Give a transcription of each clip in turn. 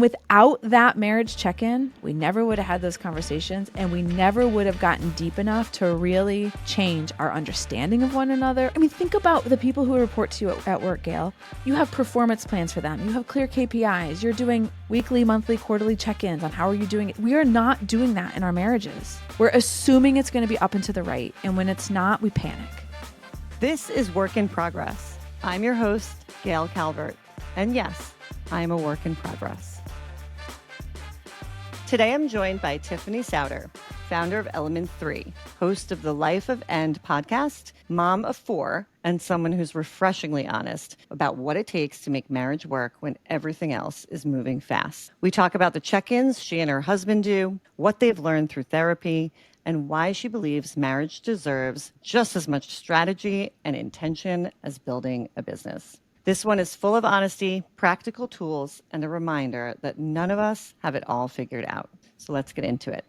Without that marriage check-in, we never would have had those conversations, and we never would have gotten deep enough to really change our understanding of one another. I mean, think about the people who report to you at work, Gail. You have performance plans for them. You have clear KPIs. You're doing weekly, monthly, quarterly check-ins on how are you doing it. We are not doing that in our marriages. We're assuming it's going to be up and to the right, and when it's not, we panic. This is Work in Progress. I'm your host, Gail Calvert. And yes, I'm a work in progress. Today, I'm joined by Tiffany Sauder, founder of Element 3, host of the Life of End podcast, mom of 4, and someone who's refreshingly honest about what it takes to make marriage work when everything else is moving fast. We talk about the check-ins she and her husband do, what they've learned through therapy, and why she believes marriage deserves just as much strategy and intention as building a business. This one is full of honesty, practical tools, and a reminder that none of us have it all figured out. So let's get into it.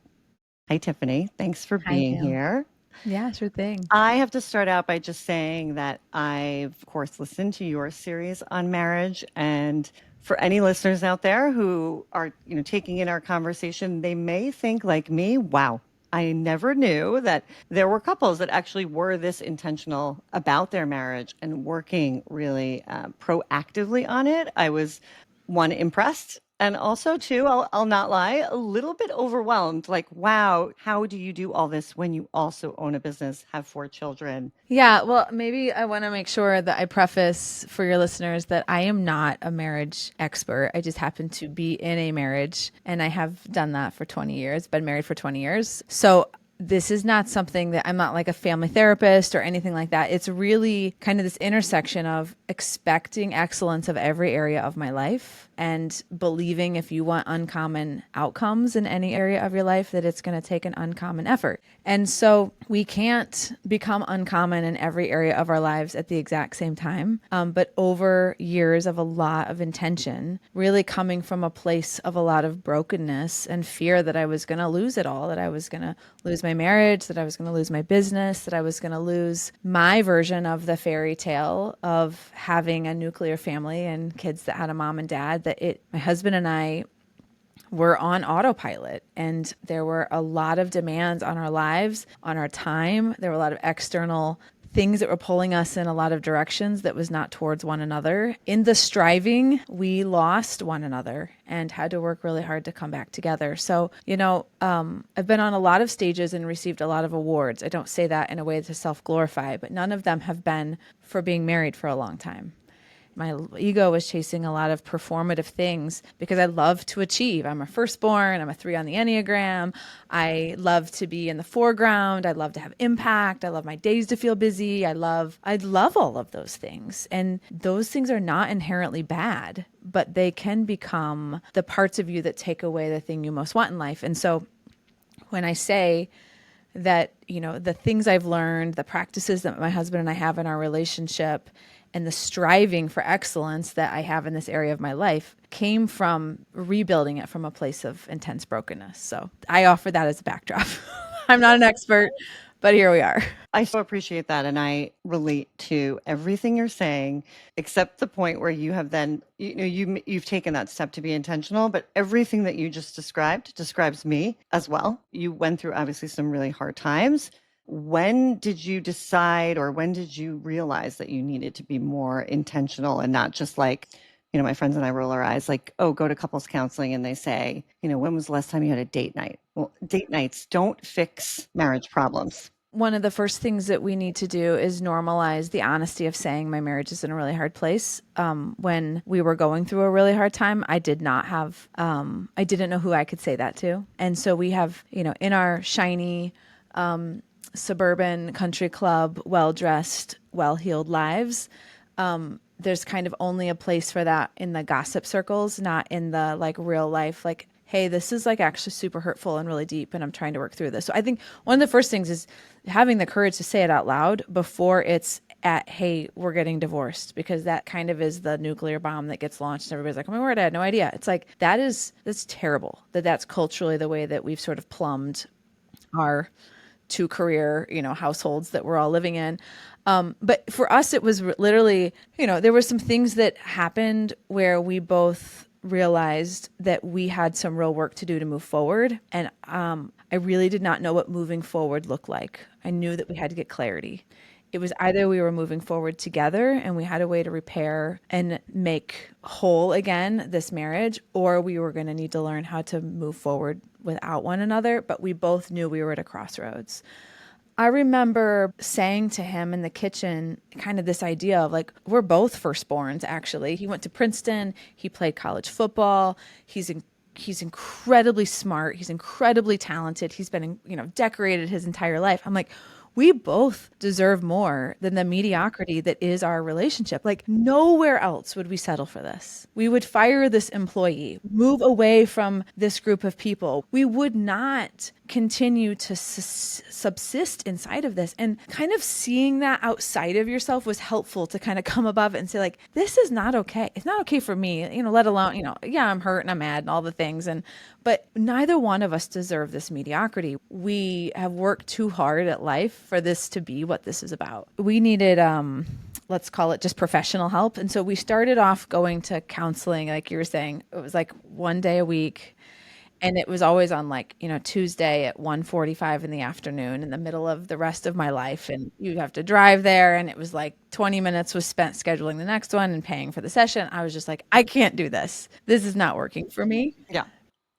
Hi, Tiffany. Thanks for being here. Yeah, sure thing. I have to start out by just saying that I've, of course, listened to your series on marriage. And for any listeners out there who are, taking in our conversation, they may think like me, wow, I never knew that there were couples that actually were this intentional about their marriage and working really proactively on it. I was, one, impressed. And also, two, I'll not lie, a little bit overwhelmed. Like, wow, how do you do all this when you also own a business, have 4 children? Yeah, well, maybe I want to make sure that I preface for your listeners that I am not a marriage expert. I just happen to be in a marriage, and I have done that for 20 years, been married for 20 years. So this is not something that I'm not like a family therapist or anything like that. It's really kind of this intersection of expecting excellence of every area of my life and believing if you want uncommon outcomes in any area of your life, that it's going to take an uncommon effort. And so we can't become uncommon in every area of our lives at the exact same time. But over years of a lot of intention, really coming from a place of a lot of brokenness and fear that I was going to lose it all, that I was going to lose my marriage, that I was going to lose my business, that I was going to lose my version of the fairy tale of having a nuclear family and kids that had a mom and dad, my husband and I were on autopilot, and there were a lot of demands on our lives, on our time. There were a lot of external things that were pulling us in a lot of directions that was not towards one another. In the striving, we lost one another and had to work really hard to come back together. So, I've been on a lot of stages and received a lot of awards. I don't say that in a way to self-glorify, but none of them have been for being married for a long time. My ego was chasing a lot of performative things because I love to achieve. I'm a firstborn. I'm a 3 on the Enneagram. I love to be in the foreground. I love to have impact. I love my days to feel busy. I love all of those things. And those things are not inherently bad, but they can become the parts of you that take away the thing you most want in life. And so when I say that, the things I've learned, the practices that my husband and I have in our relationship, and the striving for excellence that I have in this area of my life came from rebuilding it from a place of intense brokenness. So I offer that as a backdrop. I'm not an expert, but here we are. I so appreciate that. And I relate to everything you're saying, except the point where you have then, you've taken that step to be intentional, but everything that you just described describes me as well. You went through obviously some really hard times. When did you decide, or when did you realize that you needed to be more intentional and not just like, my friends and I roll our eyes like, oh, go to couples counseling and they say, when was the last time you had a date night? Well, date nights don't fix marriage problems. One of the first things that we need to do is normalize the honesty of saying my marriage is in a really hard place. When we were going through a really hard time, I didn't know who I could say that to. And so we have, in our shiny, suburban country club, well-dressed, well-heeled lives, there's kind of only a place for that in the gossip circles, not in the like real life, like, hey, this is like actually super hurtful and really deep, and I'm trying to work through this. So I think one of the first things is having the courage to say it out loud before it's at, hey, we're getting divorced, because that kind of is the nuclear bomb that gets launched and everybody's like, oh my word, I had no idea. It's like, that's terrible that's culturally the way that we've sort of plumbed our 2 career, households that we're all living in. But for us, it was literally, there were some things that happened where we both realized that we had some real work to do to move forward. And I really did not know what moving forward looked like. I knew that we had to get clarity. It was either we were moving forward together and we had a way to repair and make whole again this marriage, or we were going to need to learn how to move forward without one another. But we both knew we were at a crossroads. I remember saying to him in the kitchen, kind of this idea of like, we're both firstborns, actually. He went to Princeton, he played college football, he's incredibly smart, he's incredibly talented, he's been, decorated his entire life. I'm like, we both deserve more than the mediocrity that is our relationship. Like, nowhere else would we settle for this. We would fire this employee, move away from this group of people. We would not continue to subsist inside of this. And kind of seeing that outside of yourself was helpful to kind of come above it and say, like, this is not okay. It's not okay for me, let alone, yeah, I'm hurt and I'm mad and all the things. But neither one of us deserve this mediocrity. We have worked too hard at life for this to be what this is about. We needed, let's call it just professional help. And so we started off going to counseling, like you were saying. It was like one day a week. And it was always on Tuesday at 1:45 in the afternoon in the middle of the rest of my life. And you'd have to drive there. And it was like 20 minutes was spent scheduling the next one and paying for the session. I was just like, I can't do this. This is not working for me. Yeah.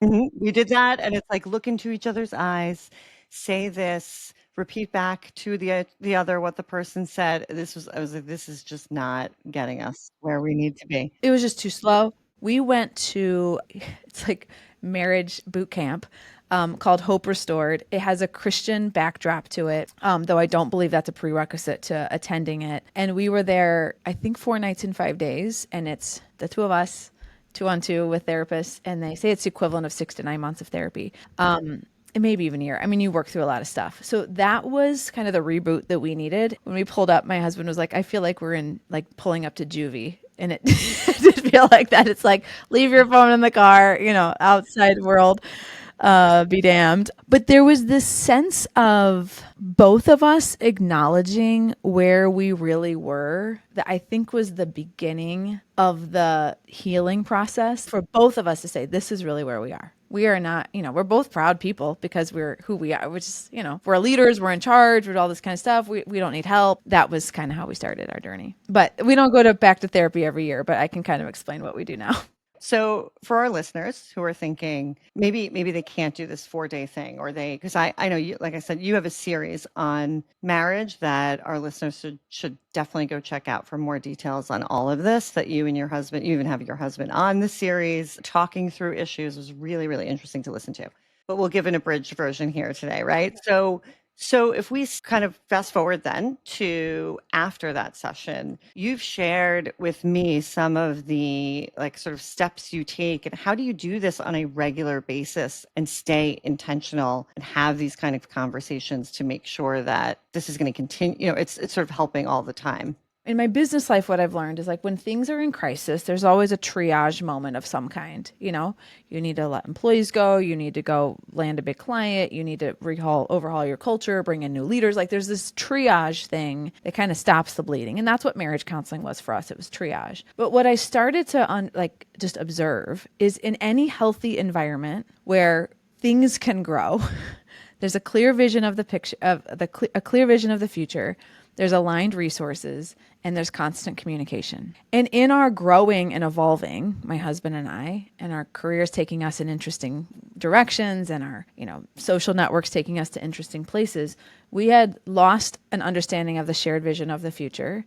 We did that, and it's like look into each other's eyes, say this, repeat back to the other what the person said. I was like, this is just not getting us where we need to be. It was just too slow. We went to, it's like marriage boot camp called Hope Restored. It has a Christian backdrop to it, though I don't believe that's a prerequisite to attending it. And we were there, I think 4 nights and 5 days, and it's the two of us, 2-on-2 with therapists, and they say it's the equivalent of 6 to 9 months of therapy. And maybe even a year. I mean, you work through a lot of stuff. So that was kind of the reboot that we needed. When we pulled up, my husband was like, I feel like we're in like pulling up to juvie. And it did feel like that. It's like, leave your phone in the car, outside world, be damned. But there was this sense of both of us acknowledging where we really were that I think was the beginning of the healing process for both of us to say, this is really where we are. We are not, we're both proud people because we're who we are, which is, we're leaders, we're in charge, we're all this kind of stuff. We don't need help. That was kind of how we started our journey. But we don't go back to therapy every year, but I can kind of explain what we do now. So for our listeners who are thinking maybe they can't do this 4-day thing, or because I know you, like I said, you have a series on marriage that our listeners should definitely go check out for more details on all of this, that you and your husband, you even have your husband on the series talking through issues. Was really, really interesting to listen to. But we'll give an abridged version here today, right? So if we kind of fast forward then to after that session, you've shared with me some of the like sort of steps you take, and how do you do this on a regular basis and stay intentional and have these kind of conversations to make sure that this is going to continue, it's sort of helping all the time. In my business life, what I've learned is like when things are in crisis, there's always a triage moment of some kind. You need to let employees go. You need to go land a big client. You need to overhaul your culture, bring in new leaders. Like there's this triage thing that kind of stops the bleeding. And that's what marriage counseling was for us. It was triage. But what I started to just observe is in any healthy environment where things can grow, there's a clear vision of the picture a clear vision of the future. There's aligned resources and there's constant communication. And in our growing and evolving, my husband and I, and our careers taking us in interesting directions and our, social networks taking us to interesting places, we had lost an understanding of the shared vision of the future.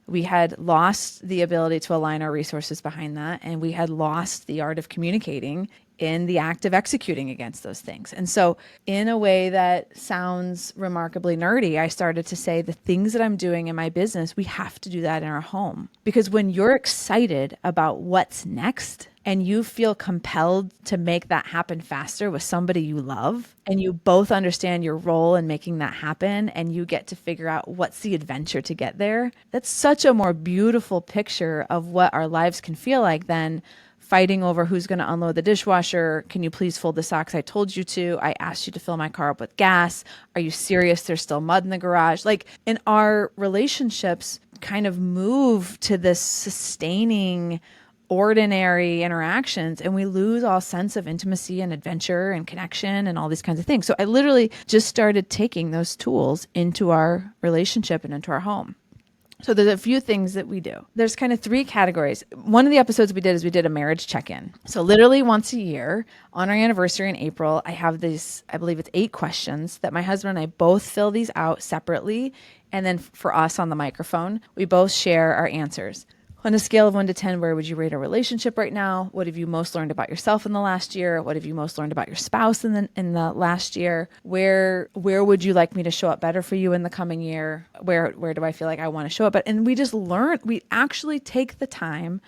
We had lost the ability to align our resources behind that. And we had lost the art of communicating in the act of executing against those things. And so in a way that sounds remarkably nerdy, I started to say the things that I'm doing in my business, we have to do that in our home. Because when you're excited about what's next and you feel compelled to make that happen faster with somebody you love, and you both understand your role in making that happen, and you get to figure out what's the adventure to get there, that's such a more beautiful picture of what our lives can feel like than fighting over who's going to unload the dishwasher. Can you please fold the socks I told you to? I asked you to fill my car up with gas. Are you serious? There's still mud in the garage. Like, in our relationships kind of move to this sustaining ordinary interactions, and we lose all sense of intimacy and adventure and connection and all these kinds of things. So I literally just started taking those tools into our relationship and into our home. So there's a few things that we do. There's kind of three categories. One of the episodes we did is we did a marriage check-in. So literally once a year on our anniversary in April, I have these, I believe it's 8 questions that my husband and I both fill these out separately. And then for us on the microphone, we both share our answers. On a scale of 1 to 10, where would you rate a relationship right now? What have you most learned about yourself in the last year? What have you most learned about your spouse in the last year? Where would you like me to show up better for you in the coming year? Where do I feel like I want to show up? And we just learn, we actually take the time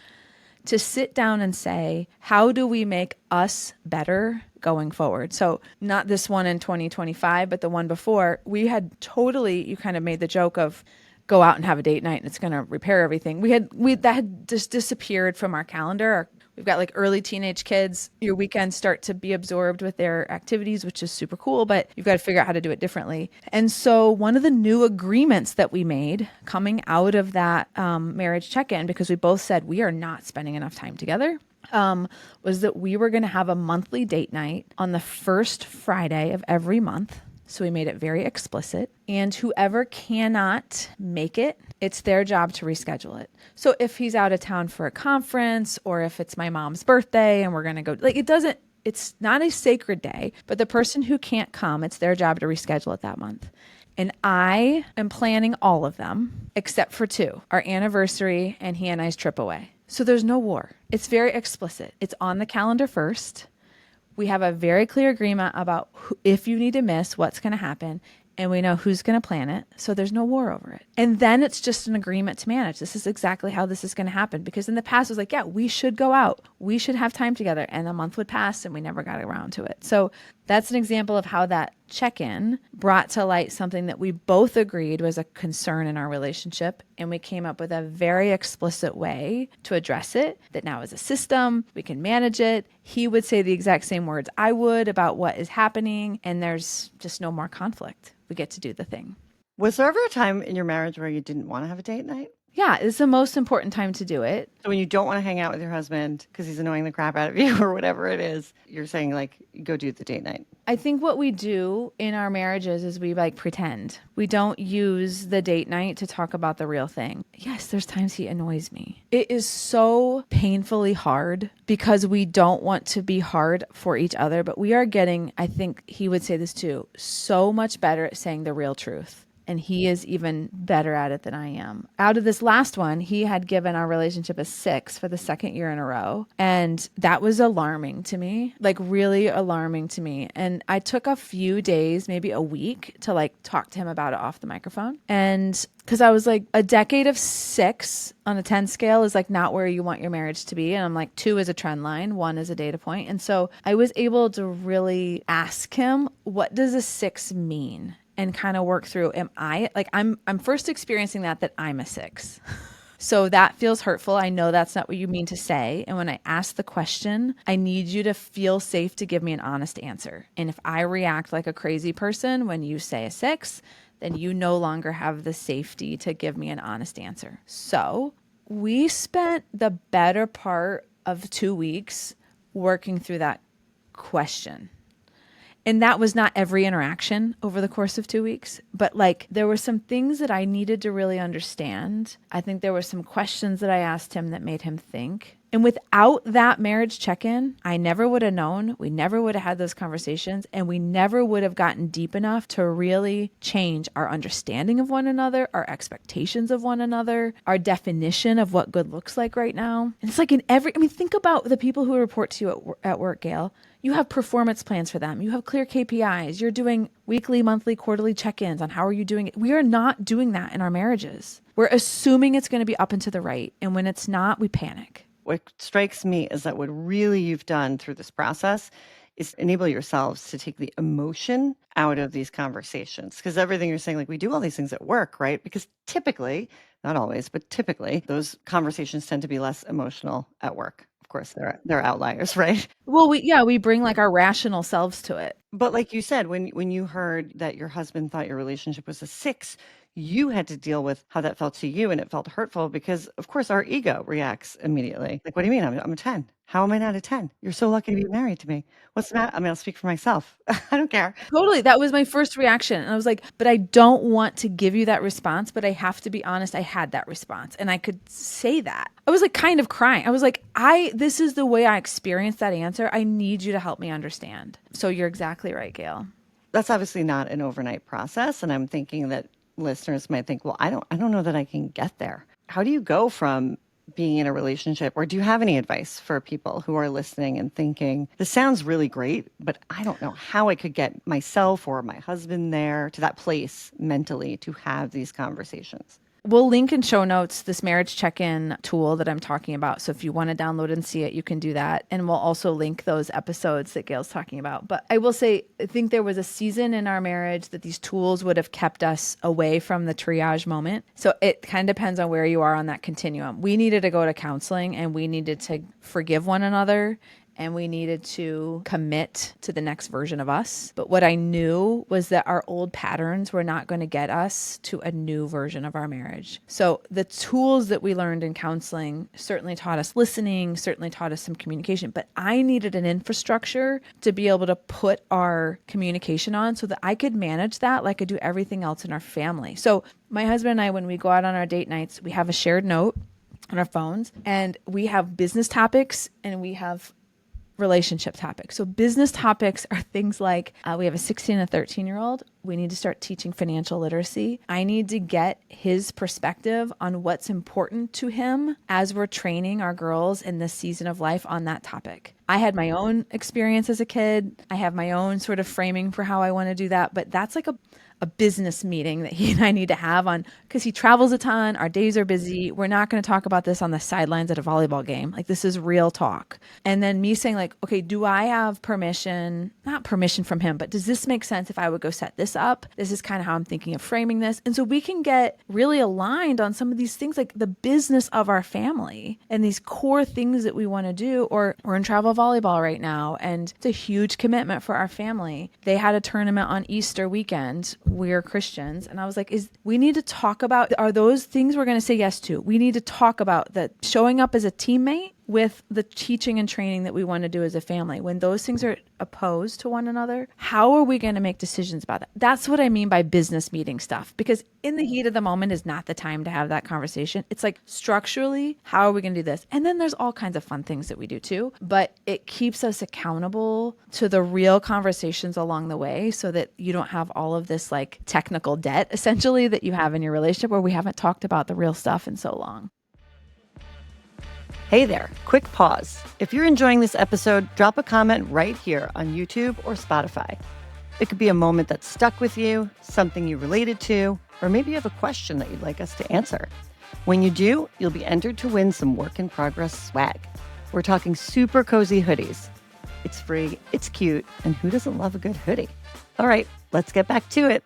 to sit down and say, how do we make us better going forward? So not this one in 2025, but the one before, we had totally, you kind of made the joke of, go out and have a date night and it's going to repair everything. That had just disappeared from our calendar. We've got like early teenage kids. Your weekends start to be absorbed with their activities, which is super cool, but you've got to figure out how to do it differently. And so one of the new agreements that we made coming out of that marriage check-in, because we both said we are not spending enough time together, was that we were going to have a monthly date night on the first Friday of every month. So we made it very explicit. And whoever cannot make it, it's their job to reschedule it. So if he's out of town for a conference, or if it's my mom's birthday and we're going to go, like, it's not a sacred day, but the person who can't come, it's their job to reschedule it that month. And I am planning all of them except for 2, our anniversary and he and I's trip away. So there's no war. It's very explicit. It's on the calendar first. We have a very clear agreement about if you need to miss, what's going to happen, and we know who's going to plan it. So there's no war over it. And then it's just an agreement to manage. This is exactly how this is going to happen. Because in the past, it was like, yeah, we should go out. We should have time together. And a month would pass and we never got around to it. So that's an example of how that check-in brought to light something that we both agreed was a concern in our relationship. And we came up with a very explicit way to address it that now is a system. We can manage it. He would say the exact same words I would about what is happening. And there's just no more conflict. We get to do the thing. Was there ever a time in your marriage where you didn't want to have a date night? Yeah, it's the most important time to do it. So when you don't want to hang out with your husband because he's annoying the crap out of you or whatever it is, you're saying like, go do the date night. I think what we do in our marriages is we like pretend. We don't use the date night to talk about the real thing. Yes, there's times he annoys me. It is so painfully hard because we don't want to be hard for each other, but we are getting, I think he would say this too, so much better at saying the real truth. And he is even better at it than I am. Out of this last one, he had given our relationship a 6 for the second year in a row. And that was alarming to me, like really alarming to me. And I took a few days, maybe a week, to like talk to him about it off the microphone. And because I was like, a decade of 6 on a 10 scale is like not where you want your marriage to be. And I'm like, 2 is a trend line, 1 is a data point. And so I was able to really ask him, what does a 6 mean? And kind of work through, I'm first experiencing that I'm a 6. So that feels hurtful. I know that's not what you mean to say. And when I ask the question, I need you to feel safe to give me an honest answer. And if I react like a crazy person when you say a 6, then you no longer have the safety to give me an honest answer. So we spent the better part of 2 weeks working through that question. And that was not every interaction over the course of 2 weeks, but like there were some things that I needed to really understand. I think there were some questions that I asked him that made him think. And without that marriage check-in, I never would have known. We never would have had those conversations, and we never would have gotten deep enough to really change our understanding of one another, our expectations of one another, our definition of what good looks like right now. And it's like think about the people who report to you at work, Gail. You have performance plans for them. You have clear KPIs. You're doing weekly, monthly, quarterly check-ins on how are you doing it. We are not doing that in our marriages. We're assuming it's going to be up and to the right. And when it's not, we panic. What strikes me is that what really you've done through this process is enable yourselves to take the emotion out of these conversations. Because everything you're saying, like we do all these things at work, right? Because typically, not always, but typically those conversations tend to be less emotional at work. Of course, they're outliers, right? Well, we bring like our rational selves to it. But like you said, when you heard that your husband thought your relationship was a 6, you had to deal with how that felt to you, and it felt hurtful because, of course, our ego reacts immediately. Like, what do you mean? I'm a 10. How am I not a 10? You're so lucky to be married to me. What's the matter? I mean, I'll speak for myself. I don't care. Totally. That was my first reaction. And I was like, but I don't want to give you that response, but I have to be honest, I had that response and I could say that. I was like kind of crying. I was like, this is the way I experienced that answer. I need you to help me understand. So you're exactly right, Gail. That's obviously not an overnight process, and I'm thinking that listeners might think, well, I don't know that I can get there. How do you go from being in a relationship, or do you have any advice for people who are listening and thinking, this sounds really great, but I don't know how I could get myself or my husband there to that place mentally to have these conversations? We'll link in show notes this marriage check-in tool that I'm talking about. So if you want to download and see it, you can do that. And we'll also link those episodes that Gail's talking about. But I will say, I think there was a season in our marriage that these tools would have kept us away from the triage moment. So it kind of depends on where you are on that continuum. We needed to go to counseling and we needed to forgive one another. And we needed to commit to the next version of us. But what I knew was that our old patterns were not going to get us to a new version of our marriage. So the tools that we learned in counseling certainly taught us listening, certainly taught us some communication. But I needed an infrastructure to be able to put our communication on so that I could manage that like I do everything else in our family. So my husband and I, when we go out on our date nights, we have a shared note on our phones and we have business topics and we have relationship topics. So business topics are things like we have a 16 and a 13-year-old. We need to start teaching financial literacy. I need to get his perspective on what's important to him as we're training our girls in this season of life on that topic. I had my own experience as a kid. I have my own sort of framing for how I want to do that, but that's like a business meeting that he and I need to have on because he travels a ton. Our days are busy. We're not going to talk about this on the sidelines at a volleyball game. Like this is real talk. And then me saying like, okay, do I have permission, not permission from him, but does this make sense if I would go set this up? This is kind of how I'm thinking of framing this. And so we can get really aligned on some of these things like the business of our family and these core things that we want to do. Or we're in travel volleyball right now and it's a huge commitment for our family. They had a tournament on Easter weekend. We're Christians. And I was like, we need to talk about, are those things we're going to say yes to? We need to talk about that showing up as a teammate with the teaching and training that we want to do as a family. When those things are opposed to one another, how are we going to make decisions about that? That's what I mean by business meeting stuff, because in the heat of the moment is not the time to have that conversation. It's like structurally, how are we going to do this? And then there's all kinds of fun things that we do too, but it keeps us accountable to the real conversations along the way so that you don't have all of this like technical debt essentially that you have in your relationship where we haven't talked about the real stuff in so long. Hey there, quick pause. If you're enjoying this episode, drop a comment right here on YouTube or Spotify. It could be a moment that stuck with you, something you related to, or maybe you have a question that you'd like us to answer. When you do, you'll be entered to win some work in progress swag. We're talking super cozy hoodies. It's free, it's cute, and who doesn't love a good hoodie? All right, let's get back to it.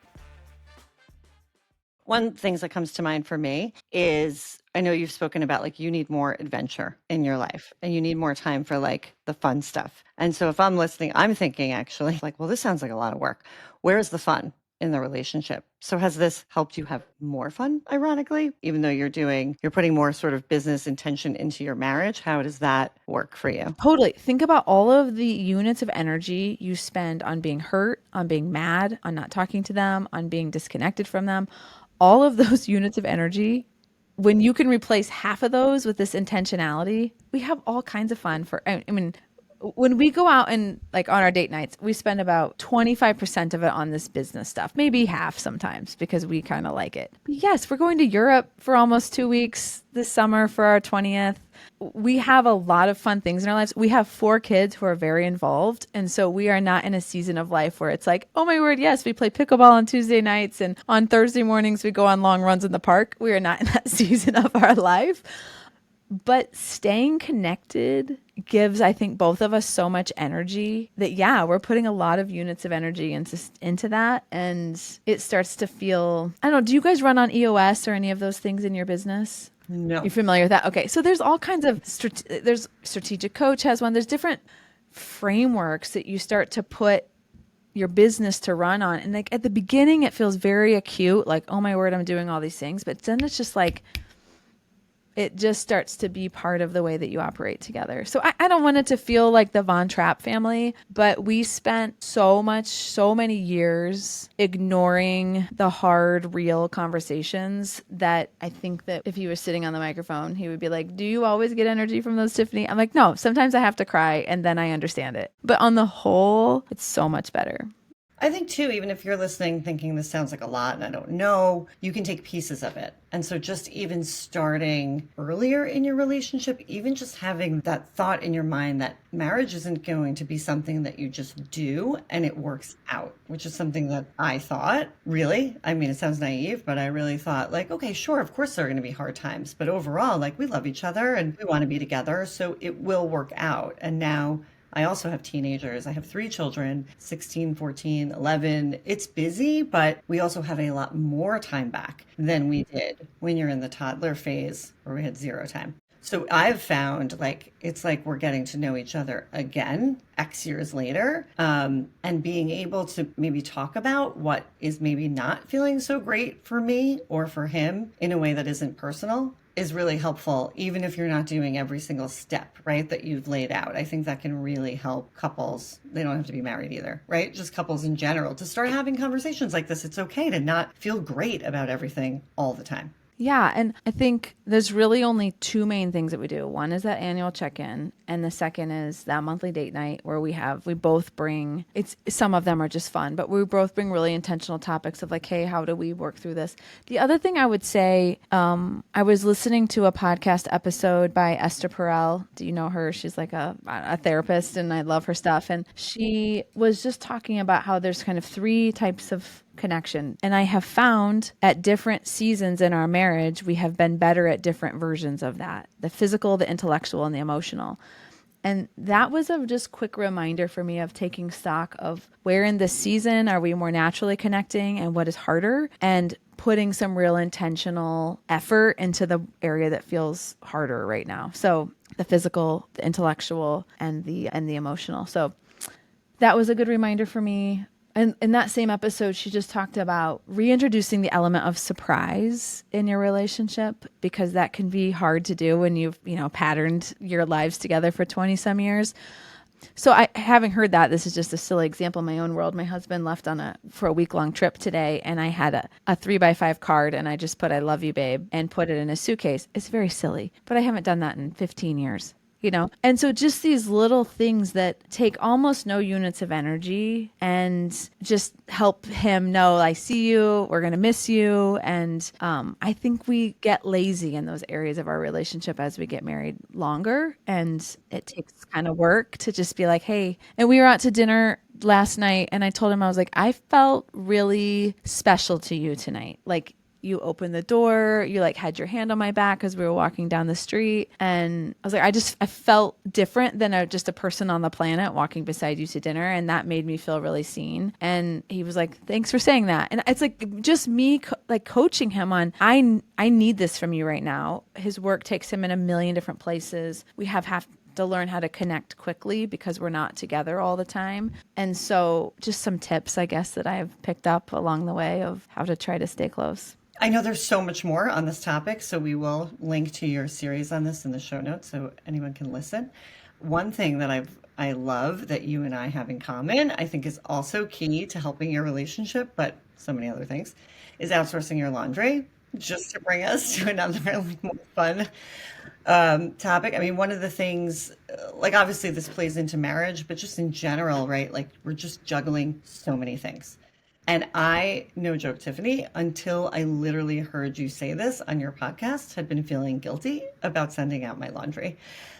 One of the things that comes to mind for me is I know you've spoken about like you need more adventure in your life and you need more time for like the fun stuff. And so if I'm listening, I'm thinking actually like, well, this sounds like a lot of work. Where's the fun in the relationship? So has this helped you have more fun, ironically, even though you're putting more sort of business intention into your marriage? How does that work for you? Totally. Think about all of the units of energy you spend on being hurt, on being mad, on not talking to them, on being disconnected from them. All of those units of energy, when you can replace half of those with this intentionality, we have all kinds of fun I mean, when we go out and like on our date nights, we spend about 25% of it on this business stuff, maybe half sometimes because we kind of like it. But yes, we're going to Europe for almost 2 weeks this summer for our 20th. We have a lot of fun things in our lives. We have 4 kids who are very involved. And so we are not in a season of life where it's like, oh my word, yes, we play pickleball on Tuesday nights and on Thursday mornings we go on long runs in the park. We are not in that season of our life. But staying connected gives, I think, both of us so much energy that, yeah, we're putting a lot of units of energy into that. And it starts to feel, I don't know, do you guys run on EOS or any of those things in your business? No. You're familiar with that? Okay. So there's all kinds of, there's Strategic Coach has one. There's different frameworks that you start to put your business to run on. And like at the beginning, it feels very acute, like, oh my word, I'm doing all these things. But then it's just like, it just starts to be part of the way that you operate together. So I don't want it to feel like the Von Trapp family, but we spent so many years ignoring the hard, real conversations that I think that if he was sitting on the microphone, he would be like, do you always get energy from those, Tiffany? I'm like, no, sometimes I have to cry and then I understand it. But on the whole, it's so much better. I think too, even if you're listening thinking this sounds like a lot and I don't know, you can take pieces of it. And so just even starting earlier in your relationship, even just having that thought in your mind that marriage isn't going to be something that you just do and it works out, which is something that I thought, really. I mean, it sounds naive, but I really thought like, okay, sure, of course there are going to be hard times, but overall, like we love each other and we want to be together, so it will work out. And now I also have teenagers. I have three children, 16, 14, 11. It's busy, but we also have a lot more time back than we did when you're in the toddler phase where we had zero time. So I've found like it's like we're getting to know each other again X years later, and being able to maybe talk about what is maybe not feeling so great for me or for him in a way that isn't personal is really helpful, even if you're not doing every single step, right, that you've laid out. I think that can really help couples. They don't have to be married either, right? Just couples in general to start having conversations like this. It's okay to not feel great about everything all the time. Yeah, and I think there's really only two main things that we do. One is that annual check-in, and the second is that monthly date night where we both bring, it's some of them are just fun, but we both bring really intentional topics of like, hey, how do we work through this? The other thing I would say, I was listening to a podcast episode by Esther Perel. Do you know her? She's like a therapist, and I love her stuff. And she was just talking about how there's kind of three types of connection. And I have found at different seasons in our marriage, we have been better at different versions of that: the physical, the intellectual, and the emotional. And that was a just quick reminder for me of taking stock of where in this season are we more naturally connecting and what is harder, and putting some real intentional effort into the area that feels harder right now. So the physical, the intellectual, and the emotional. So that was a good reminder for me. And in that same episode, she just talked about reintroducing the element of surprise in your relationship, because that can be hard to do when you've, patterned your lives together for 20 some years. So having heard that, this is just a silly example in my own world. My husband left for a week-long trip today, and I had a 3x5 card, and I just put "I love you, babe," and put it in a suitcase. It's very silly, but I haven't done that in 15 years. And so just these little things that take almost no units of energy and just help him know, I see you, we're going to miss you. And I think we get lazy in those areas of our relationship as we get married longer. And it takes kind of work to just be like, hey, and we were out to dinner last night, and I told him, I was like, I felt really special to you tonight. Like, you opened the door, you like had your hand on my back as we were walking down the street. And I was like, I felt different than just a person on the planet walking beside you to dinner. And that made me feel really seen. And he was like, thanks for saying that. And it's like just me coaching him on, I need this from you right now. His work takes him in a million different places. We have to learn how to connect quickly because we're not together all the time. And so just some tips, I guess, that I have picked up along the way of how to try to stay close. I know there's so much more on this topic, so we will link to your series on this in the show notes so anyone can listen. One thing that I love that you and I have in common, I think is also key to helping your relationship, but so many other things, is outsourcing your laundry, just to bring us to another like, more fun topic. I mean, one of the things, like obviously this plays into marriage, but just in general, right? Like we're just juggling so many things. And I, no joke, Tiffany, until I literally heard you say this on your podcast, had been feeling guilty about sending out my laundry.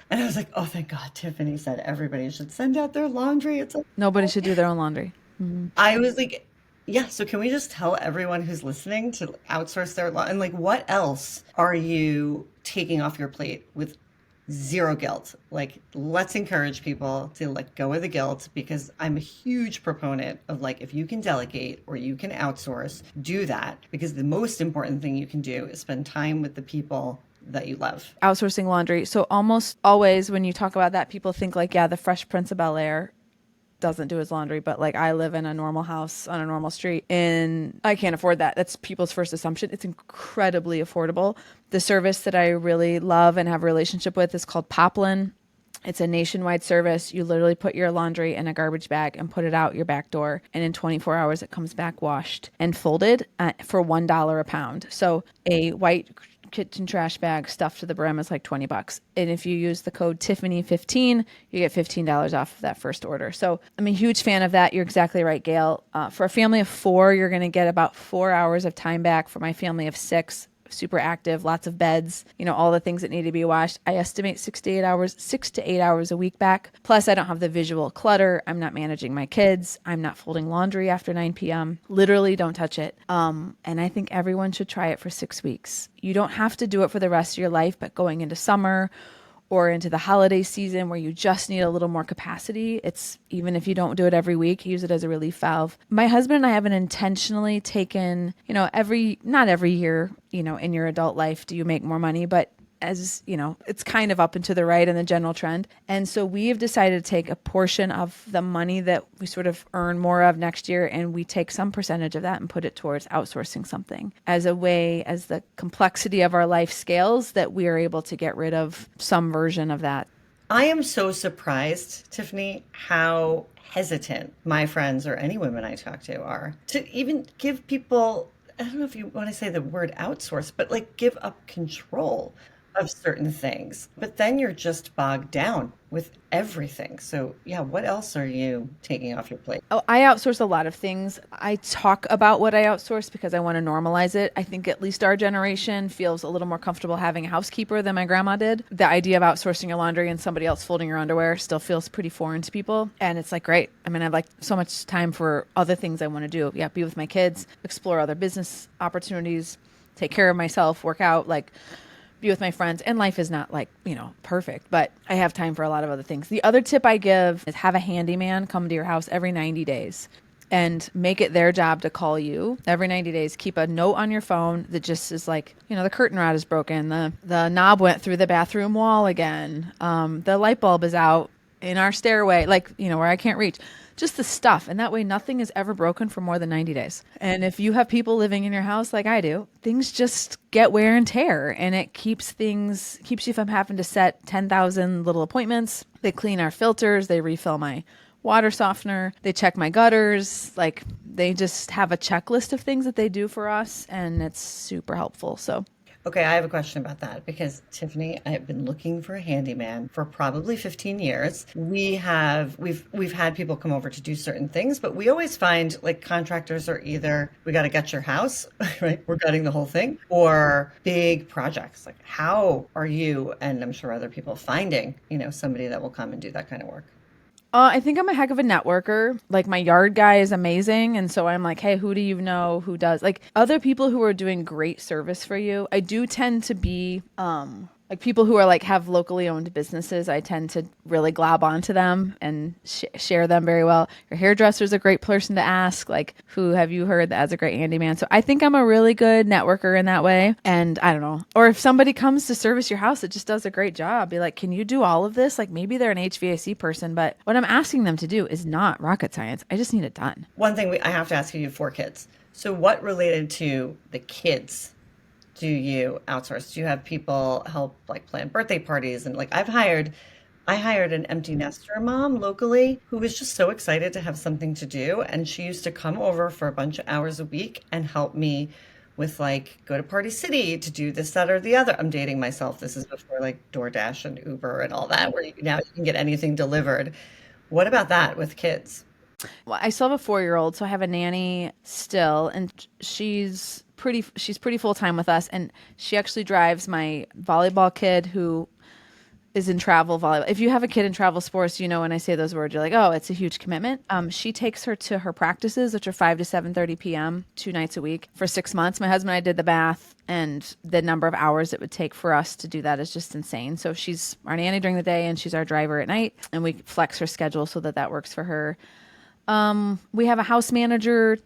And I was like, oh, thank God Tiffany said everybody should send out their laundry. It's like, Nobody should do their own laundry. Mm-hmm. I was like, yeah, so can we just tell everyone who's listening to outsource their laundry? And like, what else are you taking off your plate with zero guilt? Like, let's encourage people to let go of the guilt, because I'm a huge proponent of like, if you can delegate or you can outsource, do that, because the most important thing you can do is spend time with the people that you love. Outsourcing laundry. So almost always when you talk about that, people think like, yeah, the Fresh Prince of Bel-Air. doesn't do his laundry, but like I live in a normal house on a normal street and I can't afford that. That's people's first assumption. It's incredibly affordable. The service that I really love and have a relationship with is called Poplin. It's a nationwide service. You literally put your laundry in a garbage bag and put it out your back door. And in 24 hours, it comes back washed and folded for $1 a pound. So a white kitchen trash bag stuffed to the brim is like $20. And if you use the code Tiffany15, you get $15 off of that first order. So I'm a huge fan of that. You're exactly right, Gail. For a family of 4, you're going to get about 4 hours of time back. For my family of 6, super active, lots of beds, all the things that need to be washed. I estimate 6 to 8 hours a week back. Plus, I don't have the visual clutter. I'm not managing my kids. I'm not folding laundry after 9 p.m. Literally don't touch it. And I think everyone should try it for 6 weeks. You don't have to do it for the rest of your life, but going into summer or into the holiday season where you just need a little more capacity, it's even if you don't do it every week, use it as a relief valve. My husband and I haven't intentionally taken, not every year, in your adult life do you make more money, but as it's kind of up and to the right in the general trend. And so we have decided to take a portion of the money that we sort of earn more of next year, and we take some percentage of that and put it towards outsourcing something as a way, as the complexity of our life scales, that we are able to get rid of some version of that. I am so surprised, Tiffany, how hesitant my friends or any women I talk to are to even give people, I don't know if you want to say the word outsource, but like give up control of certain things. But then you're just bogged down with everything. So yeah, what else are you taking off your plate? Oh, I outsource a lot of things. I talk about what I outsource because I want to normalize it. I think at least our generation feels a little more comfortable having a housekeeper than my grandma did. The idea of outsourcing your laundry and somebody else folding your underwear still feels pretty foreign to people. And it's like, great. I mean, I have like so much time for other things I want to do. Yeah, be with my kids, explore other business opportunities, take care of myself, work out, like be with my friends. And life is not like, perfect, but I have time for a lot of other things. The other tip I give is have a handyman come to your house every 90 days and make it their job to call you every 90 days. Keep a note on your phone that just is like, the curtain rod is broken. The knob went through the bathroom wall again. The light bulb is out in our stairway, like, where I can't reach. Just the stuff. And that way nothing is ever broken for more than 90 days. And if you have people living in your house like I do, things just get wear and tear, and it keeps you from having to set 10,000 little appointments. They clean our filters. They refill my water softener. They check my gutters. Like, they just have a checklist of things that they do for us, and it's super helpful. So Okay, I have a question about that because Tiffany, I have been looking for a handyman for probably 15 years. We've had people come over to do certain things, but we always find like contractors are either we got to gut your house, right? We're gutting the whole thing, or big projects. Like, how are you, and I'm sure other people, finding, somebody that will come and do that kind of work? I think I'm a heck of a networker. Like, my yard guy is amazing. And so I'm like, hey, who do you know who does? Like, other people who are doing great service for you. I do tend to be like people who are like have locally owned businesses. I tend to really glob onto them and share them very well. Your hairdresser is a great person to ask. Like, who have you heard that has a great handyman? So I think I'm a really good networker in that way. And I don't know. Or if somebody comes to service your house that just does a great job, be like, can you do all of this? Like, maybe they're an HVAC person, but what I'm asking them to do is not rocket science. I just need it done. One thing I have to ask you, you have 4 kids. So what related to the kids do you outsource? Do you have people help like plan birthday parties? And like I hired an empty nester mom locally who was just so excited to have something to do. And she used to come over for a bunch of hours a week and help me with like go to Party City to do this, that, or the other. I'm dating myself. This is before like DoorDash and Uber and all that, where now you can get anything delivered. What about that with kids? Well, I still have a 4-year-old, so I have a nanny still, and she's pretty full time with us, and she actually drives my volleyball kid who is in travel volleyball. If you have a kid in travel sports, when I say those words, you're like, oh, it's a huge commitment. She takes her to her practices, which are 5 to 7:30 p.m. 2 nights a week for 6 months. My husband and I did the math, and the number of hours it would take for us to do that is just insane. So she's our nanny during the day, and she's our driver at night, and we flex her schedule so that works for her. We have a house manager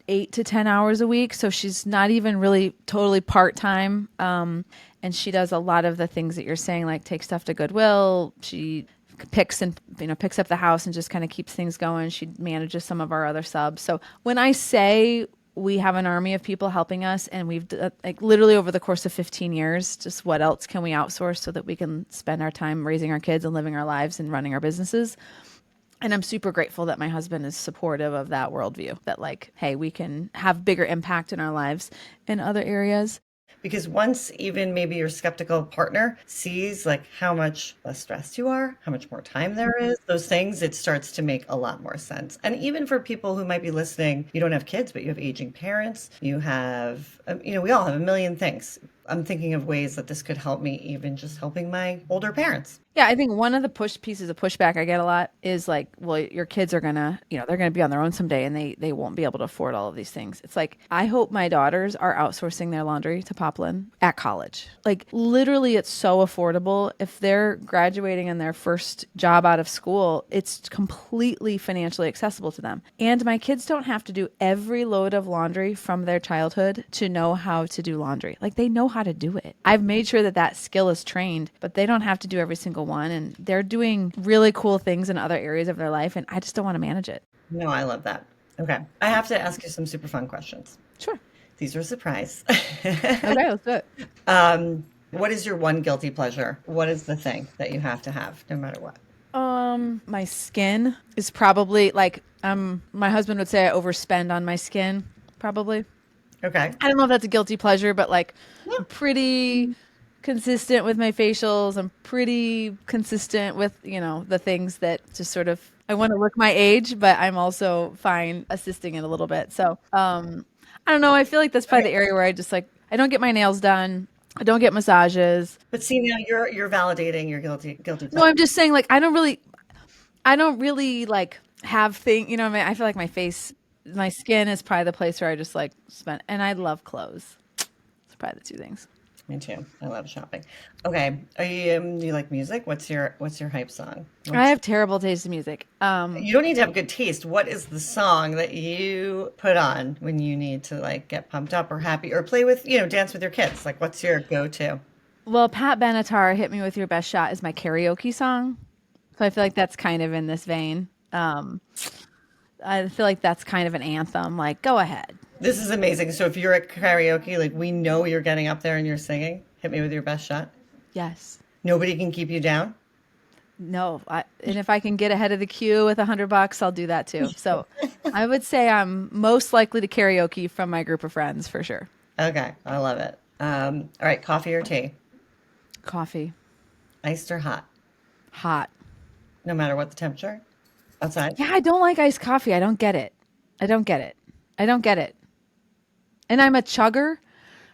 8 to 10 hours a week. So she's not even really totally part-time. And she does a lot of the things that you're saying, like take stuff to Goodwill. She picks up the house and just kind of keeps things going. She manages some of our other subs. So when I say we have an army of people helping us, and we've like literally over the course of 15 years, just what else can we outsource so that we can spend our time raising our kids and living our lives and running our businesses? And I'm super grateful that my husband is supportive of that worldview, that like, hey, we can have bigger impact in our lives in other areas. Because once even maybe your skeptical partner sees like how much less stressed you are, how much more time there is, those things, it starts to make a lot more sense. And even for people who might be listening, you don't have kids, but you have aging parents, you have, we all have a million things. I'm thinking of ways that this could help me, even just helping my older parents. Yeah, I think one of the pieces of pushback I get a lot is like, well, your kids are gonna, they're gonna be on their own someday, and they won't be able to afford all of these things. It's like, I hope my daughters are outsourcing their laundry to Poplin at college. Like literally, it's so affordable. If they're graduating in their first job out of school, it's completely financially accessible to them. And my kids don't have to do every load of laundry from their childhood to know how to do laundry. Like they know how to do it. I've made sure that skill is trained, but they don't have to do every single one, and they're doing really cool things in other areas of their life, and I just don't want to manage it. No, I love that. Okay. I have to ask you some super fun questions. Sure. These are a surprise. Okay, let's do it. What is your one guilty pleasure? What is the thing that you have to have no matter what? My skin is probably like, my husband would say I overspend on my skin, probably. Okay. I don't know if that's a guilty pleasure, but like I'm pretty consistent with my facials. I'm pretty consistent with, the things that just sort of, I want to look my age, but I'm also fine assisting it a little bit. So, I don't know. I feel like that's probably the area where I just like, I don't get my nails done. I don't get massages. But see, now you're validating your guilty pleasure. No, I'm just saying like, I don't really like have things, what I mean? I feel like my skin is probably the place where I just like spend, and I love clothes. It's probably the two things. Me too. I love shopping. Okay. Do you like music? What's your hype song? I have terrible taste in music. You don't need to have good taste. What is the song that you put on when you need to like get pumped up or happy or play with, dance with your kids? Like what's your go-to? Well, Pat Benatar, Hit Me With Your Best Shot is my karaoke song. So I feel like that's kind of in this vein. I feel like that's kind of an anthem. Like, go ahead. This is amazing. So if you're at karaoke, like we know you're getting up there and you're singing, Hit Me With Your Best Shot. Yes. Nobody can keep you down? No. And if I can get ahead of the queue with $100, I'll do that too. So I would say I'm most likely to karaoke from my group of friends for sure. Okay. I love it. All right. Coffee or tea? Coffee. Iced or hot? Hot. No matter what the temperature? Outside? Yeah, I don't like iced coffee. I don't get it. And I'm a chugger.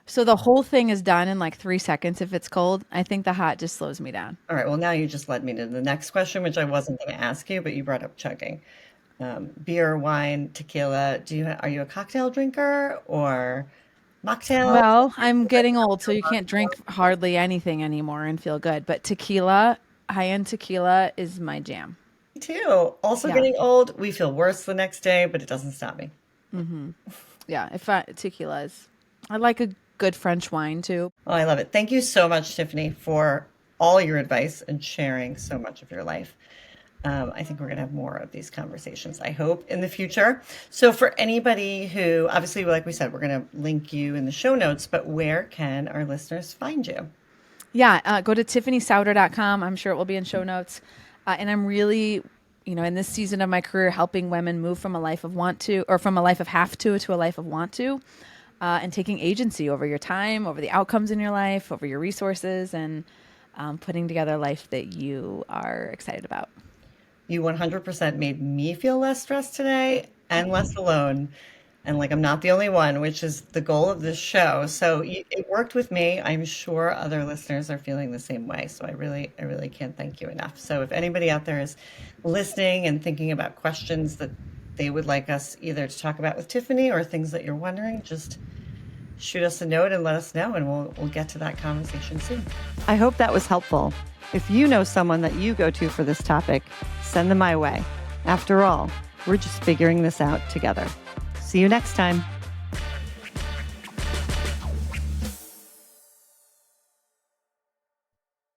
So the whole thing is done in like 3 seconds if it's cold. I think the hot just slows me down. All right. Well, now you just led me to the next question, which I wasn't going to ask you, but you brought up chugging. Beer, wine, tequila. Are you a cocktail drinker or mocktail? Well, I'm getting old, so you can't drink hardly anything anymore and feel good. But tequila, high-end tequila is my jam. Me too. Also getting old, we feel worse the next day, but it doesn't stop me. Mm-hmm. Yeah, tequila is. I like a good French wine too. Oh, I love it. Thank you so much, Tiffany, for all your advice and sharing so much of your life. I think we're going to have more of these conversations, I hope, in the future. So for anybody who, obviously, like we said, we're going to link you in the show notes, but where can our listeners find you? Yeah, go to TiffanySauder.com. I'm sure it will be in show notes. And I'm really, in this season of my career, helping women move from a life of want to, or from a life of have to a life of want to, and taking agency over your time, over the outcomes in your life, over your resources, and putting together a life that you are excited about. You 100% made me feel less stressed today and less alone. And like, I'm not the only one, which is the goal of this show. So it worked with me. I'm sure other listeners are feeling the same way. So I really can't thank you enough. So if anybody out there is listening and thinking about questions that they would like us either to talk about with Tiffany or things that you're wondering, just shoot us a note and let us know, and we'll get to that conversation soon. I hope that was helpful. If you know someone that you go to for this topic, send them my way. After all, we're just figuring this out together. See you next time.